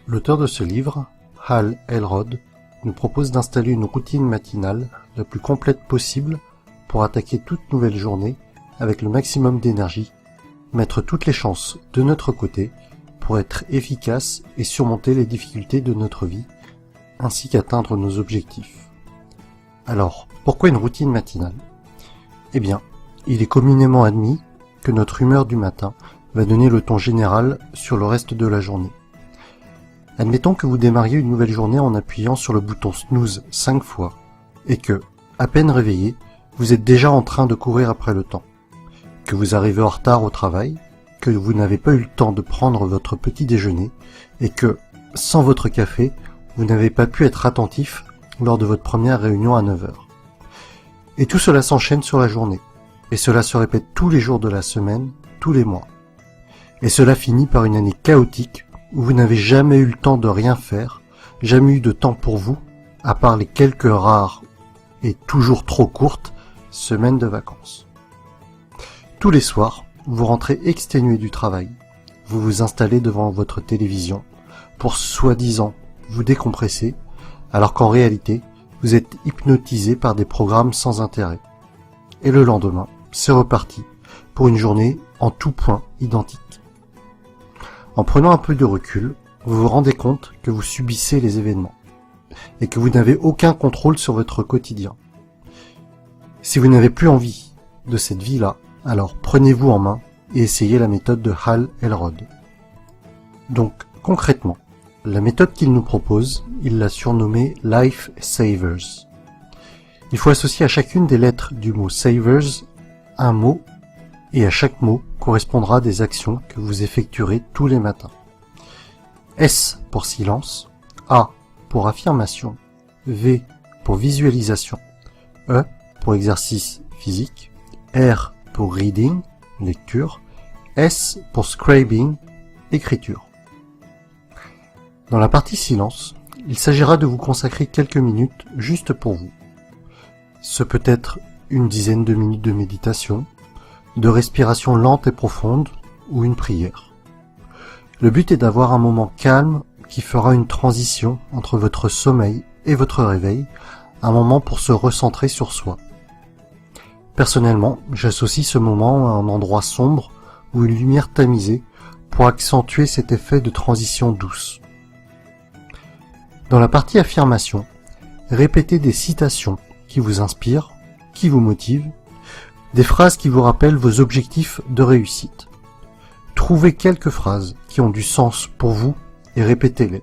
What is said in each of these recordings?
L'auteur de ce livre, Hal Elrod, nous propose d'installer une routine matinale la plus complète possible pour attaquer toute nouvelle journée avec le maximum d'énergie, mettre toutes les chances de notre côté pour être efficace et surmonter les difficultés de notre vie, ainsi qu'atteindre nos objectifs. Alors, pourquoi une routine matinale ? Eh bien, il est communément admis que notre humeur du matin va donner le ton général sur le reste de la journée. Admettons que vous démarriez une nouvelle journée en appuyant sur le bouton snooze 5 fois et que, à peine réveillé, vous êtes déjà en train de courir après le temps, que vous arrivez en retard au travail, que vous n'avez pas eu le temps de prendre votre petit déjeuner et que, sans votre café, vous n'avez pas pu être attentif lors de votre première réunion à 9h. Et tout cela s'enchaîne sur la journée, et cela se répète tous les jours de la semaine, tous les mois. Et cela finit par une année chaotique où vous n'avez jamais eu le temps de rien faire, jamais eu de temps pour vous, à part les quelques rares et toujours trop courtes semaines de vacances. Tous les soirs, vous rentrez exténué du travail. Vous vous installez devant votre télévision pour soi-disant vous décompresser, alors qu'en réalité, vous êtes hypnotisé par des programmes sans intérêt. Et le lendemain, c'est reparti pour une journée en tout point identique. En prenant un peu de recul, vous vous rendez compte que vous subissez les événements et que vous n'avez aucun contrôle sur votre quotidien. Si vous n'avez plus envie de cette vie-là, alors prenez-vous en main et essayez la méthode de Hal Elrod. Donc, concrètement, la méthode qu'il nous propose, il l'a surnommée Life Savers. Il faut associer à chacune des lettres du mot Savers un mot, et à chaque mot correspondra des actions que vous effectuerez tous les matins. S pour silence, A pour affirmation, V pour visualisation, E pour exercice physique, R pour reading, lecture, S pour scribing, écriture. Dans la partie silence, il s'agira de vous consacrer quelques minutes juste pour vous. Ce peut être une dizaine de minutes de méditation, de respiration lente et profonde ou une prière. Le but est d'avoir un moment calme qui fera une transition entre votre sommeil et votre réveil, un moment pour se recentrer sur soi. Personnellement, j'associe ce moment à un endroit sombre ou une lumière tamisée pour accentuer cet effet de transition douce. Dans la partie affirmation, répétez des citations qui vous inspirent, qui vous motivent, des phrases qui vous rappellent vos objectifs de réussite. Trouvez quelques phrases qui ont du sens pour vous et répétez-les.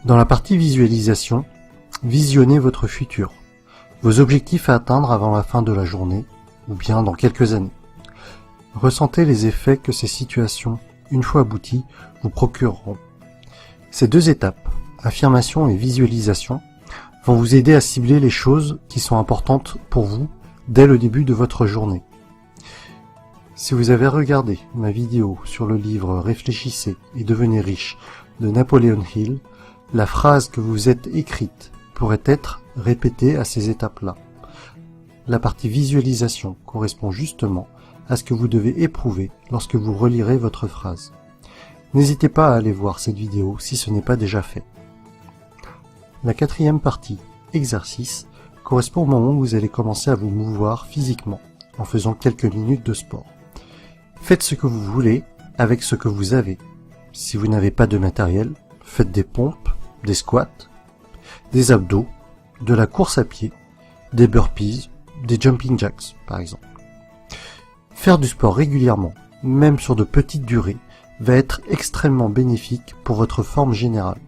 Dans la partie visualisation, visionnez votre futur, vos objectifs à atteindre avant la fin de la journée ou bien dans quelques années. Ressentez les effets que ces situations, une fois abouties, vous procureront. Ces deux étapes, affirmation et visualisation, vont vous aider à cibler les choses qui sont importantes pour vous dès le début de votre journée. Si vous avez regardé ma vidéo sur le livre Réfléchissez et devenez riche de Napoleon Hill, la phrase que vous êtes écrite pourrait être répétée à ces étapes-là. La partie visualisation correspond justement à ce que vous devez éprouver lorsque vous relirez votre phrase. N'hésitez pas à aller voir cette vidéo si ce n'est pas déjà fait. La quatrième partie, exercice, correspond au moment où vous allez commencer à vous mouvoir physiquement en faisant quelques minutes de sport. Faites ce que vous voulez avec ce que vous avez. Si vous n'avez pas de matériel, faites des pompes, des squats, des abdos, de la course à pied, des burpees, des jumping jacks par exemple. Faire du sport régulièrement, même sur de petites durées, va être extrêmement bénéfique pour votre forme générale.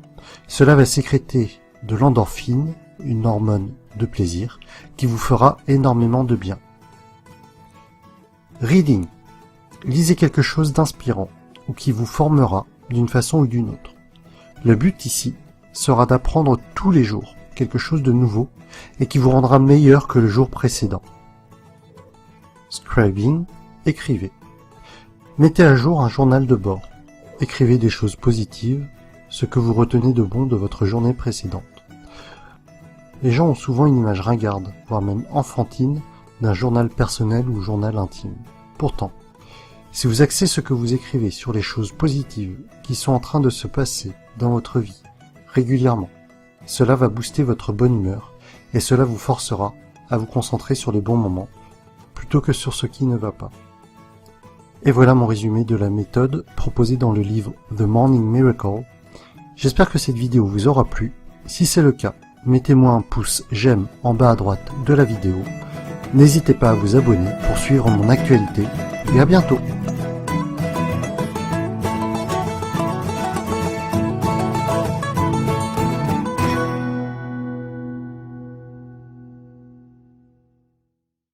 Cela va sécréter de l'endorphine, une hormone de plaisir, qui vous fera énormément de bien. Reading. Lisez quelque chose d'inspirant, ou qui vous formera d'une façon ou d'une autre. Le but ici sera d'apprendre tous les jours quelque chose de nouveau, et qui vous rendra meilleur que le jour précédent. Scribing. Écrivez. Mettez à jour un journal de bord. Écrivez des choses positives, ce que vous retenez de bon de votre journée précédente. Les gens ont souvent une image ringarde, voire même enfantine, d'un journal personnel ou journal intime. Pourtant, Si vous axez ce que vous écrivez sur les choses positives qui sont en train de se passer dans votre vie, régulièrement. Cela va booster votre bonne humeur et cela vous forcera à vous concentrer sur les bons moments plutôt que sur ce qui ne va pas. Et voilà mon résumé de la méthode proposée dans le livre The Morning Miracle. J'espère que cette vidéo vous aura plu. Si c'est le cas, mettez-moi un pouce j'aime en bas à droite de la vidéo. N'hésitez pas à vous abonner pour suivre mon actualité et à bientôt.